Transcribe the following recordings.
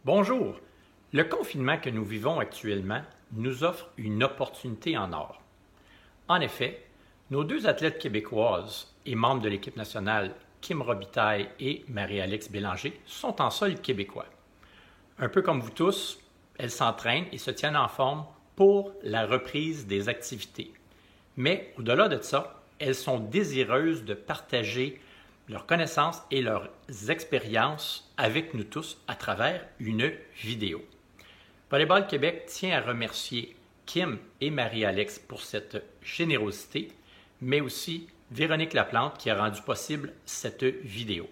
Bonjour! Le confinement que nous vivons actuellement nous offre une opportunité en or. En effet, nos deux athlètes québécoises et membres de l'équipe nationale, Kim Robitaille et Marie-Alix Bélanger, sont en sol québécois. Un peu comme vous tous, elles s'entraînent et se tiennent en forme pour la reprise des activités. Mais au-delà de ça, elles sont désireuses de partager leurs connaissances et leurs expériences avec nous tous à travers une vidéo. Volleyball Québec tient à remercier Kim et Marie-Alix pour cette générosité, mais aussi Véronique Laplante qui a rendu possible cette vidéo.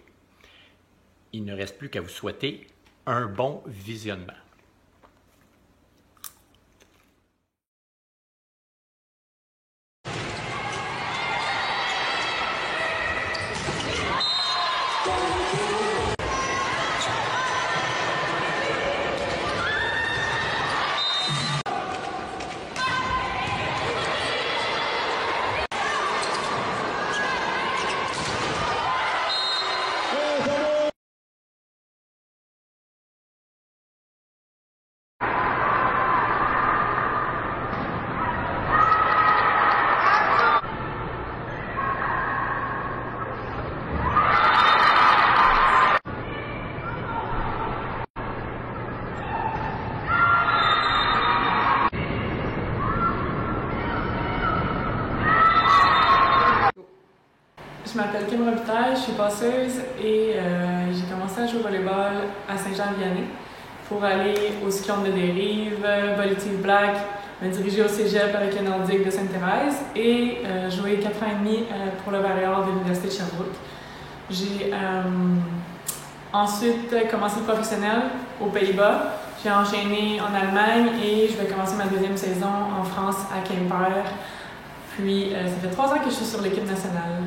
Il ne reste plus qu'à vous souhaiter un bon visionnement. Je m'appelle Kim Robitaille, je suis passeuse et j'ai commencé à jouer au volleyball à Saint-Jean-Vianney pour aller au cyclone de dérive, Volley-Team Black, me diriger au cégep avec le Nordique de Sainte-Thérèse et jouer 4 ans et demi pour le Valéor de l'Université de Sherbrooke. J'ai ensuite commencé le professionnel aux Pays-Bas. J'ai enchaîné en Allemagne et je vais commencer ma deuxième saison en France à Quimper. Puis ça fait 3 ans que je suis sur l'équipe nationale.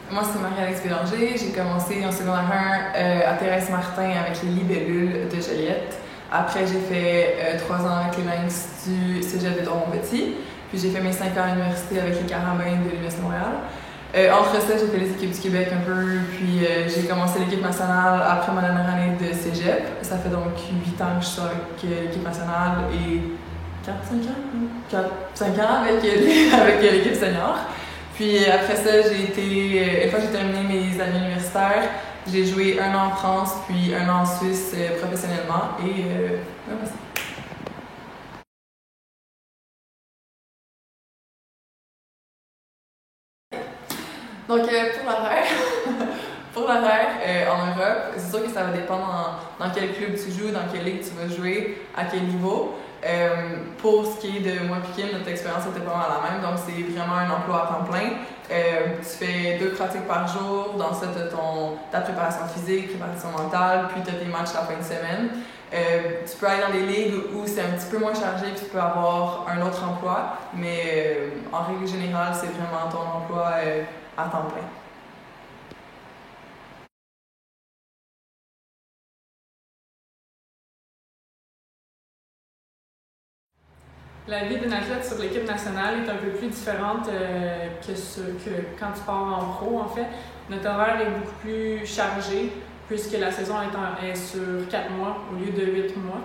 Moi, c'est Marie-Alix Bélanger. J'ai commencé en secondaire 1 à Thérèse Martin avec les Libellules de Joliette. Après, j'ai fait 3 ans avec les Lynx du cégep de Drummond-Petit. Puis j'ai fait mes 5 ans à l'université avec les Carabins de l'Université de Montréal. Entre ça, j'ai fait les équipes du Québec un peu. Puis j'ai commencé l'équipe nationale après ma dernière année de cégep. Ça fait donc 8 ans que je suis avec l'équipe nationale et 5 ans avec l'équipe senior. Puis après ça, une fois que j'ai terminé mes années universitaires, j'ai joué 1 an en France, puis 1 an en Suisse professionnellement. Et voilà. Donc pour l'horaire en Europe, c'est sûr que ça va dépendre dans quel club tu joues, dans quelle ligue tu vas jouer, à quel niveau. Pour ce qui est de moi et Kim, notre expérience était pas mal la même, donc c'est vraiment un emploi à temps plein. Tu fais 2 pratiques par jour, dans ça tu as ta préparation physique, préparation mentale, puis tu as tes matchs la fin de semaine. Tu peux aller dans des ligues où c'est un petit peu moins chargé, puis tu peux avoir un autre emploi, mais en règle générale, c'est vraiment ton emploi à temps plein. La vie d'une athlète sur l'équipe nationale est un peu plus différente que quand tu pars en pro, en fait. Notre horaire est beaucoup plus chargé puisque la saison est sur 4 mois au lieu de 8 mois.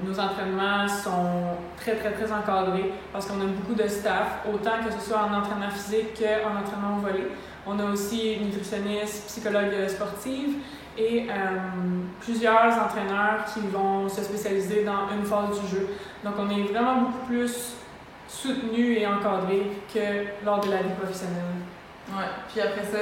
Nos entraînements sont très encadrés parce qu'on a beaucoup de staff, autant que ce soit en entraînement physique qu'en entraînement au volley. On a aussi une nutritionniste, psychologue sportive et plusieurs entraîneurs qui vont se spécialiser dans une phase du jeu. Donc on est vraiment beaucoup plus soutenu et encadré que lors de la vie professionnelle. Ouais, puis après ça,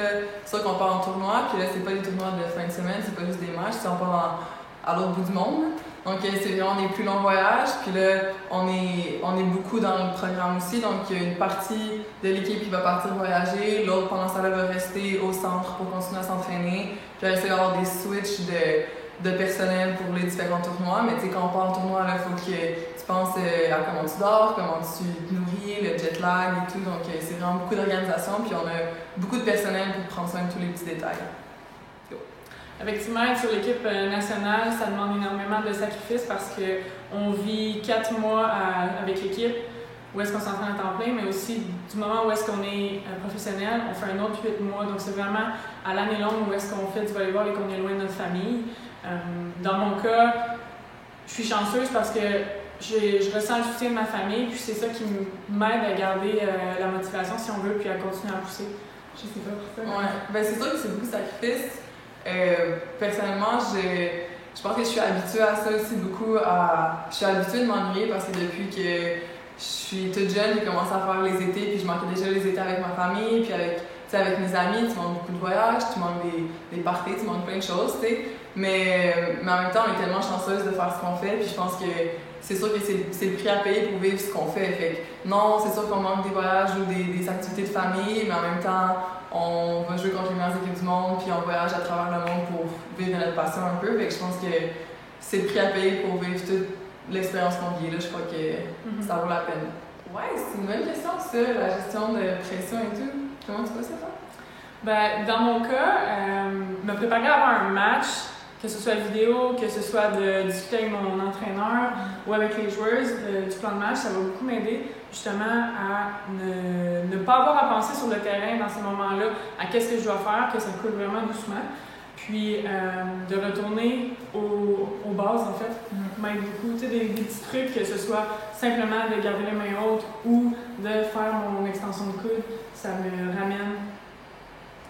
c'est sûr qu'on part en tournoi, puis là c'est pas des tournois de fin de semaine, c'est pas juste des matchs, on part à l'autre bout du monde. Donc c'est vraiment des plus longs voyages, puis là on est beaucoup dans le programme aussi, donc il y a une partie de l'équipe qui va partir voyager, l'autre pendant ce temps-là va rester au centre pour continuer à s'entraîner, puis essayer d'avoir des switches de personnel pour les différents tournois, mais tu sais quand on part en tournoi, il faut que tu penses à comment tu dors, comment tu te nourris, le jet lag et tout, donc c'est vraiment beaucoup d'organisation, puis on a beaucoup de personnel pour prendre soin de tous les petits détails. Effectivement, être sur l'équipe nationale, ça demande énormément de sacrifices parce qu'on vit 4 mois avec l'équipe où est-ce qu'on s'entraîne à temps plein, mais aussi du moment où est-ce qu'on est professionnel, on fait un autre 8 mois. Donc c'est vraiment à l'année longue où est-ce qu'on fait du volleyball et qu'on est loin de notre famille. Dans mon cas, je suis chanceuse parce que je ressens le soutien de ma famille, puis c'est ça qui m'aide à garder la motivation, si on veut, puis à continuer à pousser. Je sais pas pour ça. Ouais, ben c'est sûr que c'est beaucoup de sacrifices. Personnellement, je pense que je suis habituée à ça aussi beaucoup. Je suis habituée de m'ennuyer parce que depuis que je suis toute jeune, j'ai commencé à faire les étés, puis je manquais déjà les étés avec ma famille, puis avec mes amis, tu manques beaucoup de voyages, tu manques des parties, tu manques plein de choses, tu sais. Mais en même temps, on est tellement chanceuse de faire ce qu'on fait, puis je pense que c'est sûr que c'est le prix à payer pour vivre ce qu'on fait. Fait que non, c'est sûr qu'on manque des voyages ou des activités de famille, mais en même temps, on va jouer contre les meilleures équipes du monde, puis on voyage à travers le monde pour vivre notre passion un peu. Fait que je pense que c'est le prix à payer pour vivre toute l'expérience qu'on vit. Là, je crois que ça vaut la peine. Ouais, c'est une bonne question, ça, la gestion de pression et tout. Comment tu vois ça, toi? Ben, dans mon cas, me préparer avant un match, que ce soit vidéo, que ce soit de discuter avec mon entraîneur ou avec les joueuses du plan de match, ça va beaucoup m'aider justement à ne pas avoir à penser sur le terrain dans ces moments-là, à qu'est-ce que je dois faire, que ça coule vraiment doucement. Puis de retourner aux bases, en fait, m'aide beaucoup. Tu sais, des petits trucs, que ce soit simplement de garder les mains hautes ou de faire mon extension de coude, ça me ramène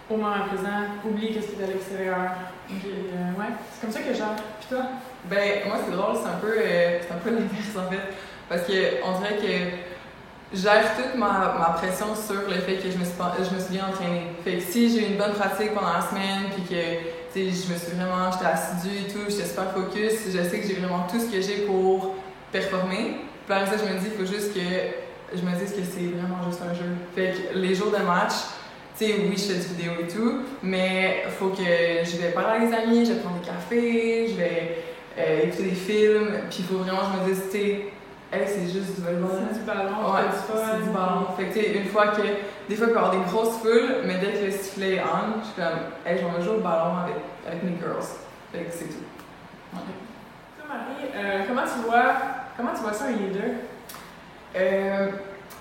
au moment présent, oublie qu'est-ce qui est à l'extérieur. Ouais, c'est comme ça que j'aime. Puis toi? Ben, moi, c'est drôle, c'est un peu l'inverse, en fait. Parce qu'on dirait que je gère toute ma pression sur le fait que je me suis bien entraînée. Fait que si j'ai eu une bonne pratique pendant la semaine, puis que j'étais assidue et tout, j'étais super focus, je sais que j'ai vraiment tout ce que j'ai pour performer. Puis après ça, je me dis, il faut juste que je me dise que c'est vraiment juste un jeu. Fait que les jours de match, tu sais, oui, je fais du vidéo et tout, mais il faut que je vais parler avec des amis, je vais prendre des cafés, je vais écouter des films, puis il faut vraiment que je me dise, tu sais, hey, c'est juste du volleyball. C'est du ballon, ouais, c'est du ballon. Fait que, tu sais, des fois, il peut y avoir des grosses foules, mais dès que le sifflet est on, je suis comme, hey, je vais jouer au ballon avec mes girls. Fait que c'est tout. Ouais. Toi, Marie, comment tu vois ça, un leader?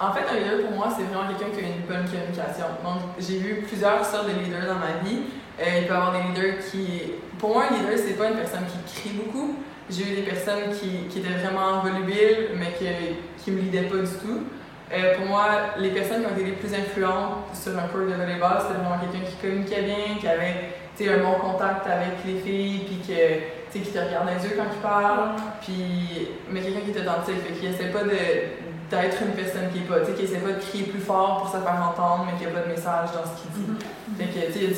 En fait, un leader, pour moi, c'est vraiment quelqu'un qui a une bonne communication. Donc, j'ai vu plusieurs sortes de leaders dans ma vie. Il peut y avoir des leaders qui... Pour moi, un leader, c'est pas une personne qui crie beaucoup. J'ai eu des personnes qui étaient vraiment volubiles, mais qui me leadaient pas du tout. Pour moi, les personnes qui ont été les plus influentes sur un court de volleyball, c'était vraiment quelqu'un qui communiquait bien, qui avait un bon contact avec les filles, puis qui te regarde dans les yeux quand il parle, mais quelqu'un qui est authentique, qui essaie pas d'être une personne qui est pas, qui essaie pas de crier plus fort pour se faire entendre, mais qui a pas de message dans ce qu'il dit. Fait que, il y a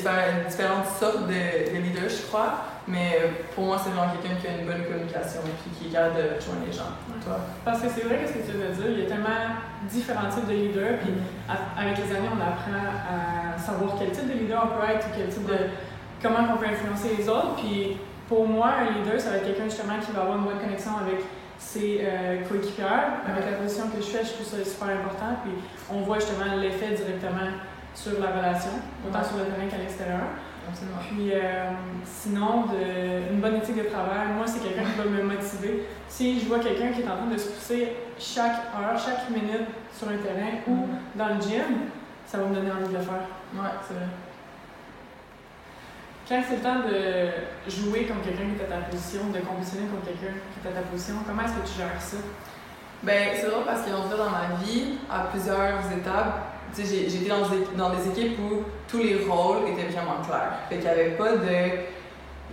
différentes sortes de leaders, je crois, mais pour moi, c'est vraiment quelqu'un qui a une bonne communication et qui est capable de rejoindre les gens. Toi? Parce que c'est vrai ce que tu veux dire, il y a tellement différents types de leaders, puis avec les années, on apprend à savoir quel type de leader on peut être, quel type de... comment on peut influencer les autres, puis pour moi, un leader, ça va être quelqu'un justement qui va avoir une bonne connexion avec ses coéquipières. Avec la position que je fais, je trouve ça super important. Puis on voit justement l'effet directement sur la relation, autant sur le terrain qu'à l'extérieur. Absolument. Puis sinon, une bonne éthique de travail, moi, c'est quelqu'un qui va me motiver. Si je vois quelqu'un qui est en train de se pousser chaque heure, chaque minute sur un terrain ou dans le gym, ça va me donner envie de le faire. Ouais, c'est vrai. Quand c'est le temps de jouer comme quelqu'un qui est à ta position, de compétitionner comme quelqu'un qui est à ta position, comment est-ce que tu gères ça? Ben, c'est drôle parce qu'on dirait dans ma vie, à plusieurs étapes, tu sais, j'ai été dans des équipes où tous les rôles étaient vraiment clairs. Fait qu'il n'y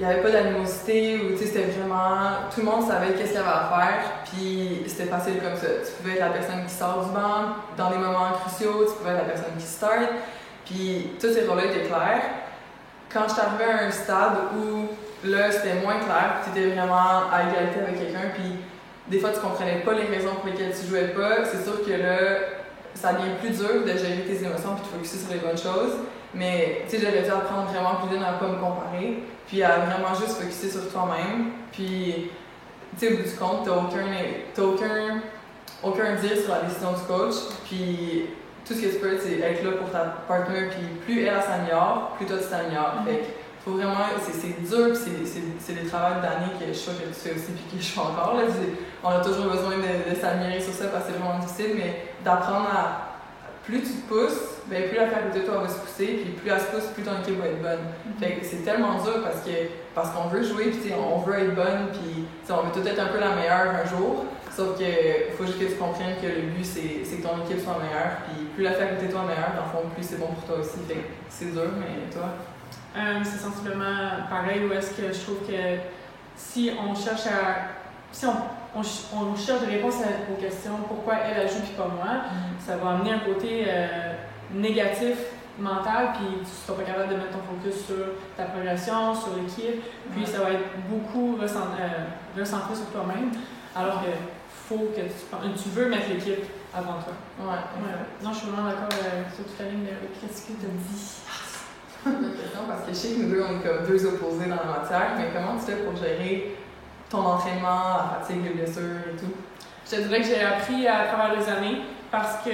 avait pas d'animosité, ou tu sais, c'était vraiment... Tout le monde savait qu'est-ce qu'il y avait à faire, puis c'était facile comme ça. Tu pouvais être la personne qui sort du banc dans des moments cruciaux, tu pouvais être la personne qui start, puis tous ces rôles-là étaient clairs. Quand je suis arrivée à un stade où là c'était moins clair, tu étais vraiment à égalité avec quelqu'un, puis des fois tu comprenais pas les raisons pour lesquelles tu jouais pas, c'est sûr que là ça devient plus dur de gérer tes émotions puis de focuser sur les bonnes choses. Mais tu sais, j'aurais dû apprendre vraiment plus vite à pas me comparer, puis à vraiment juste focuser sur toi-même. Puis tu sais, au bout du compte, t'as aucun dire sur la décision du coach, puis tout ce que tu peux, c'est être là pour ta partenaire, puis plus elle s'améliore, plus toi tu t'améliores. Fait que faut vraiment, c'est dur, puis c'est des travaux d'années que je suis sûre que tu fais aussi, puis que je fais encore. Là. On a toujours besoin de s'améliorer sur ça parce que c'est vraiment difficile, mais d'apprendre à, plus tu te pousses, ben, plus la fille à côté de toi va se pousser, puis plus elle se pousse, plus ton équipe va être bonne. Fait que c'est tellement dur parce qu'on veut jouer, puis on veut être bonne, puis on veut tout être un peu la meilleure un jour. Sauf que faut juste que tu comprennes que le but c'est que ton équipe soit meilleure, puis plus la fille à côté de toi est meilleure, dans le fond, plus c'est bon pour toi aussi. Fait que c'est dur, mais toi? C'est sensiblement pareil, où est-ce que je trouve que si on cherche on cherche des réponses aux questions pourquoi elle joue puis pas moi, ça va amener un côté négatif mental, puis tu seras pas capable de mettre ton focus sur ta progression, sur l'équipe, puis ça va être beaucoup recentré sur toi-même, alors que faut que tu veux mettre l'équipe avant toi. Ouais. Non, je suis vraiment d'accord sur toute la ligne de qu'est-ce que tu as dit. Parce que je sais que nous deux, on est comme deux opposés dans la matière, mais comment tu fais pour gérer ton entraînement, la fatigue, les blessures et tout? Je te dirais que j'ai appris à travers les années parce que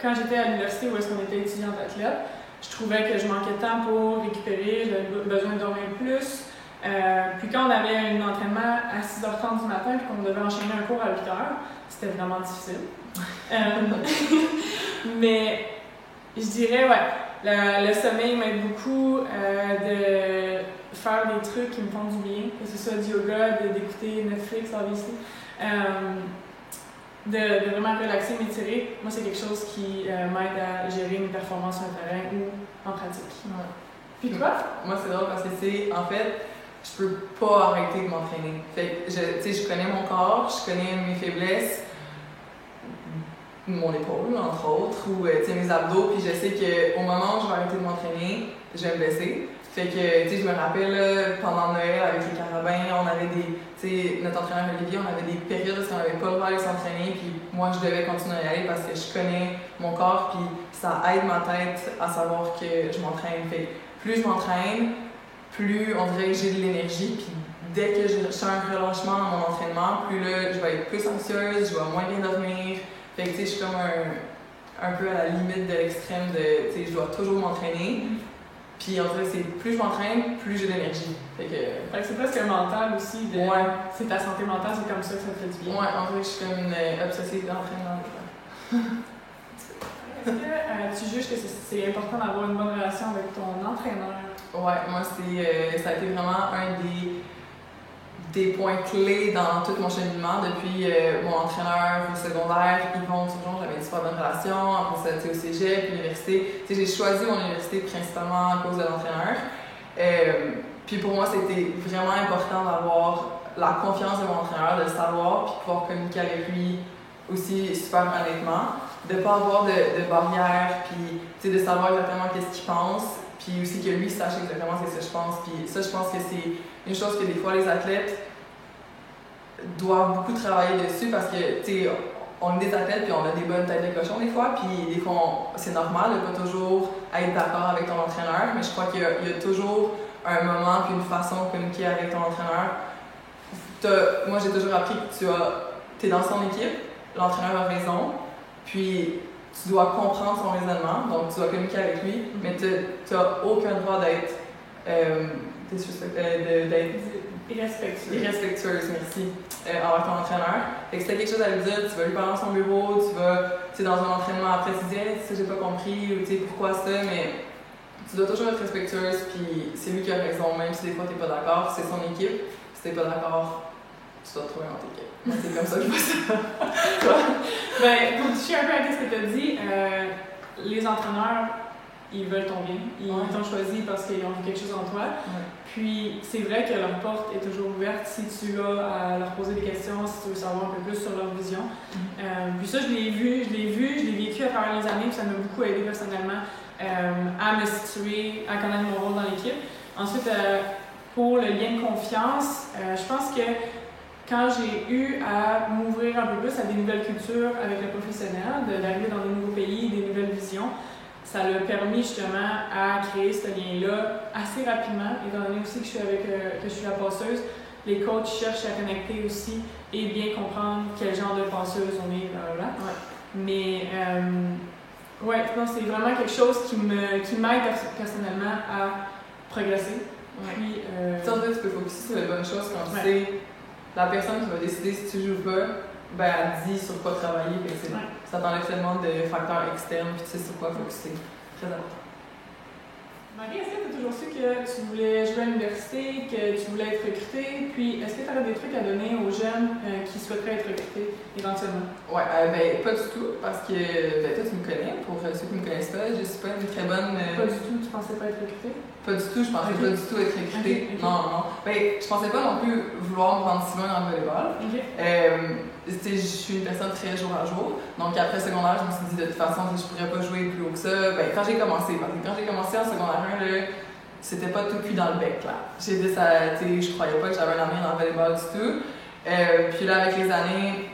quand j'étais à l'université où est-ce qu'on était étudiante athlète, je trouvais que je manquais de temps pour récupérer, j'avais besoin de dormir plus. Puis quand on avait un entraînement à 6h30 du matin et qu'on devait enchaîner un cours à 8h, c'était vraiment difficile. Mais je dirais, le sommeil m'aide beaucoup de faire des trucs qui me font du bien, que ce soit du yoga, d'écouter Netflix, obviously. De vraiment relaxer, m'étirer. Moi, c'est quelque chose qui m'aide à gérer mes performances sur le terrain ou en pratique. Ouais. Puis toi? Moi, c'est drôle parce que en fait, je peux pas arrêter de m'entraîner. Fait que, je connais mon corps, je connais mes faiblesses, mon épaule, entre autres, ou mes abdos, puis je sais qu'au moment où je vais arrêter de m'entraîner, je vais me blesser. Fait que, je me rappelle, là, pendant Noël, avec les carabins, on avait notre entraîneur Olivier, on avait des périodes où on n'avait pas le droit de s'entraîner, puis moi, je devais continuer à y aller parce que je connais mon corps, puis ça aide ma tête à savoir que je m'entraîne. Fait que plus je m'entraîne, plus on dirait que j'ai de l'énergie, puis dès que je sens un relâchement dans mon entraînement, plus là, je vais être plus anxieuse, je vais moins bien dormir. Fait que, je suis comme un peu à la limite de l'extrême de, je dois toujours m'entraîner. Puis, en fait, plus je m'entraîne, plus j'ai d'énergie. Fait que c'est presque un mental aussi. Ouais. C'est ta santé mentale, c'est comme ça que ça te fait du bien. Ouais, en fait, je suis comme une obsessive d'entraînement. Est-ce que tu juges que c'est important d'avoir une bonne relation avec ton entraîneur? Ouais, moi, ça a été vraiment un des points clés dans tout mon cheminement. Depuis mon entraîneur au secondaire, Yvon Turgeon, j'avais une super bonne relation. Après ça, au cégep, l'université. J'ai choisi mon université principalement à cause de l'entraîneur. Puis pour moi, c'était vraiment important d'avoir la confiance de mon entraîneur, de le savoir, puis pouvoir communiquer avec lui aussi super honnêtement. De ne pas avoir de barrière, puis de savoir exactement qu'est-ce qu'il pense, puis aussi que lui sache exactement ce que je pense. Puis ça, je pense que c'est une chose que des fois les athlètes doivent beaucoup travailler dessus parce que, on est des athlètes puis on a des bonnes têtes de cochon des fois, puis des fois, c'est normal de pas toujours être d'accord avec ton entraîneur, mais je crois qu'il y a toujours un moment puis une façon de communiquer avec ton entraîneur. Moi, j'ai toujours appris que tu es dans son équipe, l'entraîneur a raison, puis tu dois comprendre son raisonnement, donc tu dois communiquer avec lui, mais tu n'as aucun droit d'être irrespectueuse, merci, envers ton entraîneur. Fait que si tu as quelque chose à lui dire, tu vas lui parler dans son bureau, tu vas dans un entraînement après, tu dis hey, j'ai pas compris, ou pourquoi ça, mais tu dois toujours être respectueuse, puis c'est lui qui a raison, même si des fois tu n'es pas d'accord, c'est son équipe, si tu n'es pas d'accord, tu dois trouver une autre équipe. C'est comme ça que je vois ça. Pour toucher un peu à ce que tu as dit, les entraîneurs, ils veulent ton bien. Ils t'ont choisi parce qu'ils ont vu quelque chose en toi. Ouais. Puis c'est vrai que leur porte est toujours ouverte si tu as à leur poser des questions, si tu veux savoir un peu plus sur leur vision. Puis ça, je l'ai vécu à travers les années, puis ça m'a beaucoup aidé personnellement à me situer, à connaître mon rôle dans l'équipe. Ensuite, pour le lien de confiance, je pense que quand j'ai eu à m'ouvrir un peu plus à des nouvelles cultures avec le professionnel, d'arriver dans de nouveaux pays, des nouvelles visions, ça l'a permis justement à créer ce lien-là assez rapidement, étant donné aussi que je suis la passeuse. Les coachs cherchent à connecter aussi et bien comprendre quel genre de passeuse on est, blablabla. Ouais. Mais non, c'est vraiment quelque chose qui m'aide personnellement à progresser. Ouais. Puis, en fait, tu peux focuser sur les bonnes choses quand tu sais la personne qui va décider si tu joues ou pas, elle dit sur quoi travailler. Ça t'enlève tellement de facteurs externes, puis tu sais sur quoi focuser. très important. Marie, est-ce que tu as toujours su que tu voulais jouer à l'université, que tu voulais être recrutée? Puis, est-ce que tu aurais des trucs à donner aux jeunes qui souhaiteraient être recrutés éventuellement? Ouais, pas du tout, parce que toi, tu me connais. Pour ceux qui me connaissent pas, je suis pas une très bonne. Pas du tout, tu pensais pas être recrutée? Pas du tout, je pensais pas du tout être recrutée. Non. Je pensais pas non plus vouloir me rendre si loin dans le volleyball. Je suis une personne très jour à jour. Donc après secondaire, je me suis dit de toute façon, je pourrais pas jouer plus haut que ça. Quand j'ai commencé en secondaire 1, là, c'était pas tout cuit dans le bec. Là. Je croyais pas que j'avais un avenir dans le volleyball du tout. Puis là, avec les années,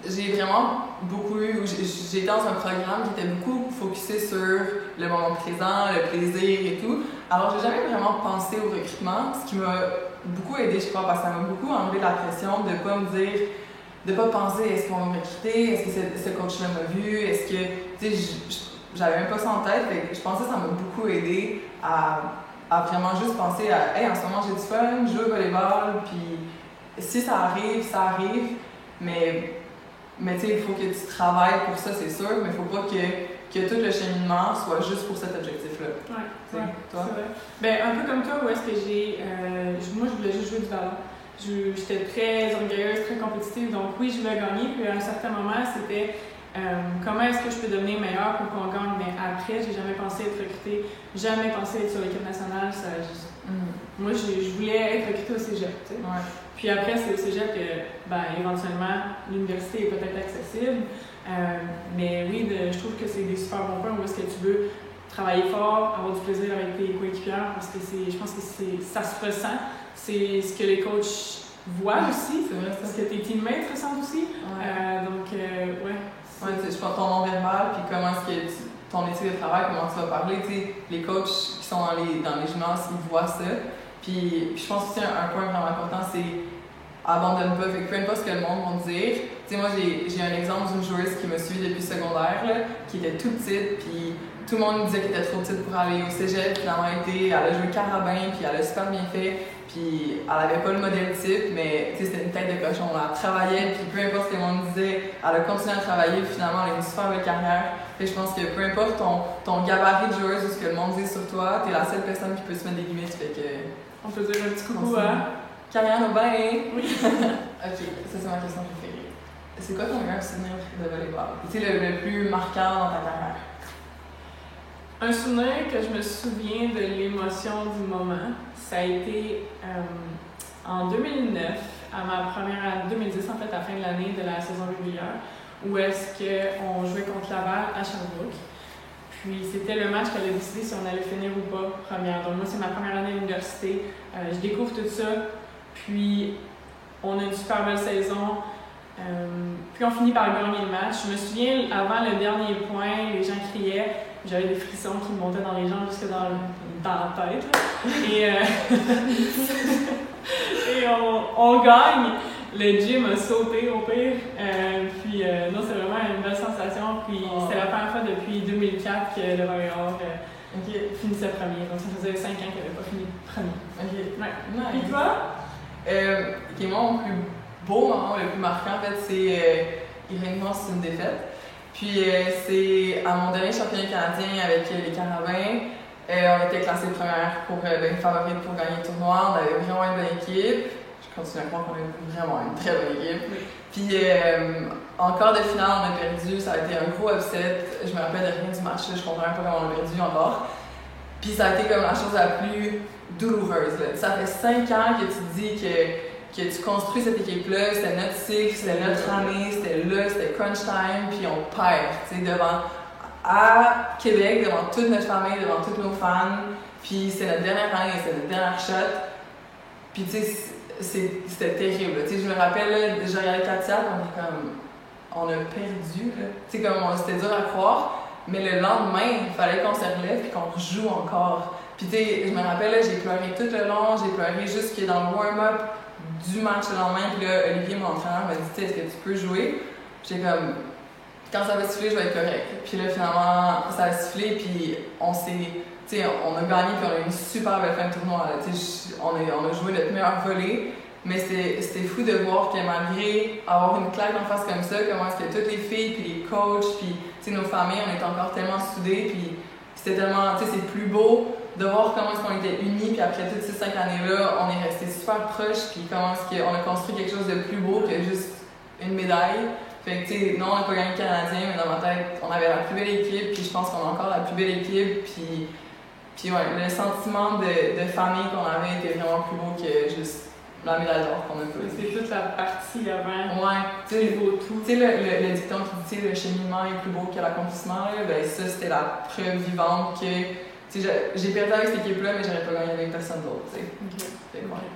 j'ai vraiment beaucoup eu. J'ai été dans un programme qui était beaucoup focusé sur le moment présent, le plaisir et tout. Alors, j'ai jamais vraiment pensé au recrutement, ce qui m'a beaucoup aidé, je crois, parce que ça m'a beaucoup enlevé la pression de pas me dire, de pas penser est-ce qu'on va me recruter, est-ce que ce coach-là m'a vu, est-ce que. Tu sais, j'avais même pas ça en tête, fait que je pensais que ça m'a beaucoup aidé à vraiment juste penser à hey, en ce moment j'ai du fun, je joue au volleyball, puis si ça arrive, mais tu sais, il faut que tu travailles pour ça, c'est sûr, mais il faut pas que tout le cheminement soit juste pour cet objectif-là. Ouais, toi? C'est vrai. Un peu comme toi, où est-ce que moi, je voulais juste jouer du ballon. J'étais très orgueilleuse, très compétitive, donc oui, je voulais gagner, puis à un certain moment, c'était comment est-ce que je peux devenir meilleure pour qu'on gagne, mais après, j'ai jamais pensé être recrutée, jamais pensé être sur l'équipe nationale, Moi, je voulais être recrutée au cégep, tu sais. Ouais. Puis après, c'est au cégep que, éventuellement, l'université est peut-être accessible. Mais oui, je trouve que c'est des super bons points où est-ce que tu veux travailler fort, avoir du plaisir avec tes coéquipiers, parce que je pense que ça se ressent. C'est ce que les coachs voient aussi. C'est vrai, parce que tes teammates ressentent aussi. Ouais. Ouais. Je pense ton non-verbal, puis comment est-ce que ton éthique de travail, comment tu vas parler. Les coachs qui sont dans les gymnases, ils voient ça. Puis je pense aussi un point vraiment important, c'est abandonne pas. Fait que peu importe ce que le monde va dire. Moi, j'ai un exemple d'une joueuse qui m'a suivi depuis le secondaire, là, qui était toute petite, puis tout le monde me disait qu'elle était trop petite pour aller au cégep. Finalement, elle a joué carabin, puis elle a super bien fait. Puis elle avait pas le modèle type, mais c'était une tête de cochon. Elle travaillait, puis peu importe ce que le monde disait, elle a continué à travailler, puis finalement, elle a une super belle carrière. Fait que je pense que peu importe ton gabarit de joueuse ou ce que le monde dit sur toi, t'es la seule personne qui peut se mettre des limites. Fait que. On peut dire un petit coucou à. Carrière au bain! Oui. Ok, ça c'est ma question préférée. C'est quoi ton meilleur souvenir de volleyball? Le plus marquant dans ta carrière? Un souvenir que je me souviens de l'émotion du moment, ça a été en 2009, à ma première année, 2010 en fait, à la fin de l'année de la saison régulière, où est-ce qu'on jouait contre Laval à Sherbrooke. Puis c'était le match qui allait décider si on allait finir ou pas première. Donc moi, c'est ma première année à l'université. Je découvre tout ça. Puis on a une super belle saison. Puis on finit par gagner le match. Je me souviens, avant le dernier point, les gens criaient. J'avais des frissons qui me montaient dans les jambes jusque dans la tête. Et on gagne. Le gym a sauté au pire. Non, c'est vraiment une belle sensation. Puis c'était la première fois depuis 2004 que le Royal finissait premier. Donc ça faisait 5 ans qu'il n'avait pas fini premier. Ouais. Puis toi? Moi, mon plus beau moment, le plus marquant, en fait, c'est ironiquement, c'est une défaite. Puis c'est à mon dernier championnat canadien avec les Carabins. On était classés première pour favorite pour gagner le tournoi. On avait vraiment une bonne équipe. Je continue à croire qu'on a vraiment une très bonne équipe. Puis en quart de finale, on a perdu. Ça a été un gros upset. Je me rappelle de rien du match. Je comprends pas comment on a perdu encore. Puis ça a été comme la chose la plus douloureuse. Là. Ça fait 5 ans que tu te dis que tu construis cette équipe-là, c'était notre cycle, c'était notre année, c'était crunch time, puis on perd, tu sais, à Québec, devant toute notre famille, devant tous nos fans, puis c'est notre dernière année, c'est notre dernière shot, puis tu sais, c'était terrible, tu sais, je me rappelle, là, j'ai regardé Katia, on a perdu, tu sais, comme c'était dur à croire, mais le lendemain, il fallait qu'on se relève et qu'on rejoue encore. Puis tu sais, je me rappelle, là, j'ai pleuré tout le long, j'ai pleuré jusque dans le warm-up du match le lendemain, puis là, Olivier, mon entraîneur, m'a dit, est-ce que tu peux jouer? J'étais comme, quand ça va siffler, je vais être correct. Puis là, finalement, ça a sifflé, puis on a gagné, puis on a eu une super belle fin de tournoi. Là, on a joué notre meilleur volley, mais c'était fou de voir que malgré avoir une claque en face comme ça, comment est-ce que toutes les filles, puis les coachs, puis nos familles, on était encore tellement soudés, puis c'était tellement, tu sais, c'est plus beau de voir comment est-ce qu'on était unis, puis après toutes ces 5 années-là, on est restés super proches, puis comment est-ce qu'on a construit quelque chose de plus beau que juste une médaille. Fait que, tu sais, non, on n'a pas gagné le Canadien, mais dans ma tête, on avait la plus belle équipe, puis je pense qu'on a encore la plus belle équipe, puis ouais, le sentiment de famille qu'on avait était vraiment plus beau que juste la médaille d'or qu'on a pris. C'est toute la partie avant. Ouais, tu sais, beau tout. Tu sais, le dicton qui dit le cheminement est plus beau que l'accomplissement, ben ça, c'était la preuve vivante que j'ai perdu avec cette équipe-là, mais j'aurais pas gagné avec personne d'autre. Okay. Ouais.